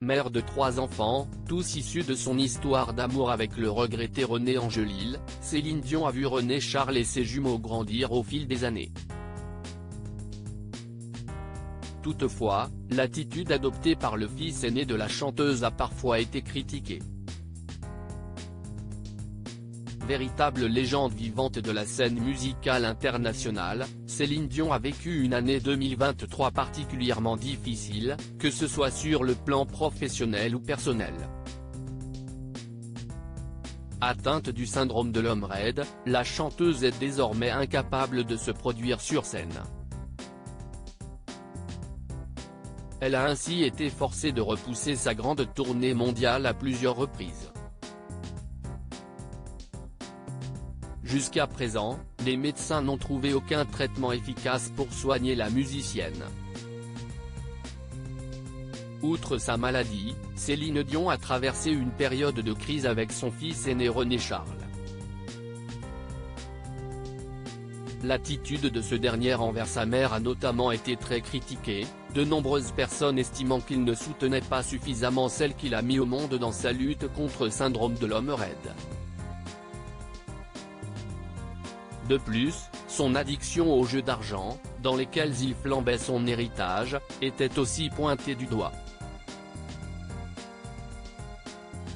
mère de 3 enfants, tous issus de son histoire d'amour avec le regretté René Angélil, Céline Dion a vu René Charles et ses jumeaux grandir au fil des années. Toutefois, l'attitude adoptée par le fils aîné de la chanteuse a parfois été critiquée. Véritable légende vivante de la scène musicale internationale, Céline Dion a vécu une année 2023 particulièrement difficile, que ce soit sur le plan professionnel ou personnel. Atteinte du syndrome de l'homme raide, la chanteuse est désormais incapable de se produire sur scène. Elle a ainsi été forcée de repousser sa grande tournée mondiale à plusieurs reprises. Jusqu'à présent, les médecins n'ont trouvé aucun traitement efficace pour soigner la musicienne. Outre sa maladie, Céline Dion a traversé une période de crise avec son fils aîné René Charles. L'attitude de ce dernier envers sa mère a notamment été très critiquée, de nombreuses personnes estimant qu'il ne soutenait pas suffisamment celle qu'il a mis au monde dans sa lutte contre le syndrome de l'homme raide. De plus, son addiction aux jeux d'argent, dans lesquels il flambait son héritage, était aussi pointée du doigt.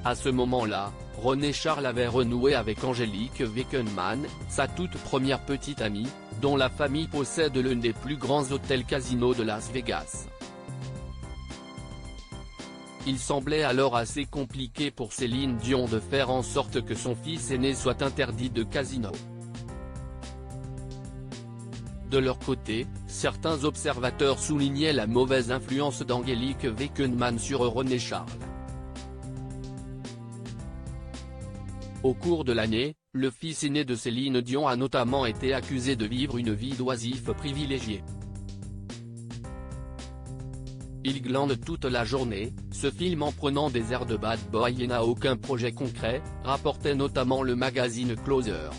À ce moment-là, René Charles avait renoué avec Angélique Weckenmann, sa toute première petite amie, dont la famille possède l'un des plus grands hôtels casinos de Las Vegas. Il semblait alors assez compliqué pour Céline Dion de faire en sorte que son fils aîné soit interdit de casino. De leur côté, certains observateurs soulignaient la mauvaise influence d'Angélique Weckenmann sur René Charles. Au cours de l'année, le fils aîné de Céline Dion a notamment été accusé de vivre une vie d'oisif privilégiée. Il glande toute la journée, se filme en prenant des airs de bad boy et n'a aucun projet concret, rapportait notamment le magazine Closer.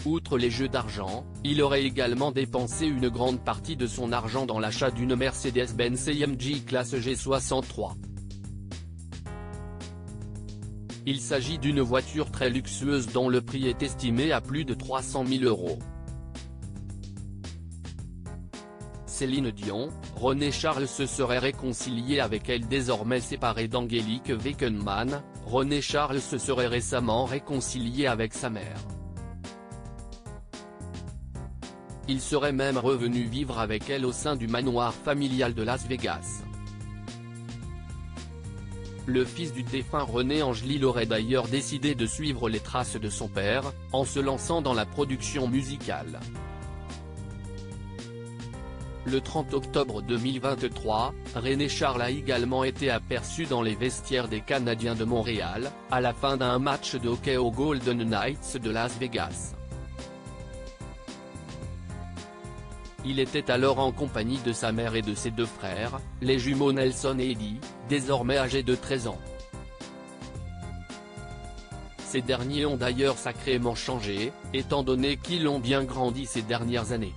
Outre les jeux d'argent, il aurait également dépensé une grande partie de son argent dans l'achat d'une Mercedes-Benz AMG classe G63. Il s'agit d'une voiture très luxueuse dont le prix est estimé à plus de 300 000 €. Céline Dion, René Charles se serait réconcilié avec elle désormais séparé d'Angélique Weckenmann, René Charles se serait récemment réconcilié avec sa mère. Il serait même revenu vivre avec elle au sein du manoir familial de Las Vegas. Le fils du défunt René Angélil aurait d'ailleurs décidé de suivre les traces de son père, en se lançant dans la production musicale. Le 30 octobre 2023, René Charles a également été aperçu dans les vestiaires des Canadiens de Montréal, à la fin d'un match de hockey aux Golden Knights de Las Vegas. Il était alors en compagnie de sa mère et de ses 2 frères, les jumeaux Nelson et Eddie, désormais âgés de 13 ans. Ces derniers ont d'ailleurs sacrément changé, étant donné qu'ils ont bien grandi ces dernières années.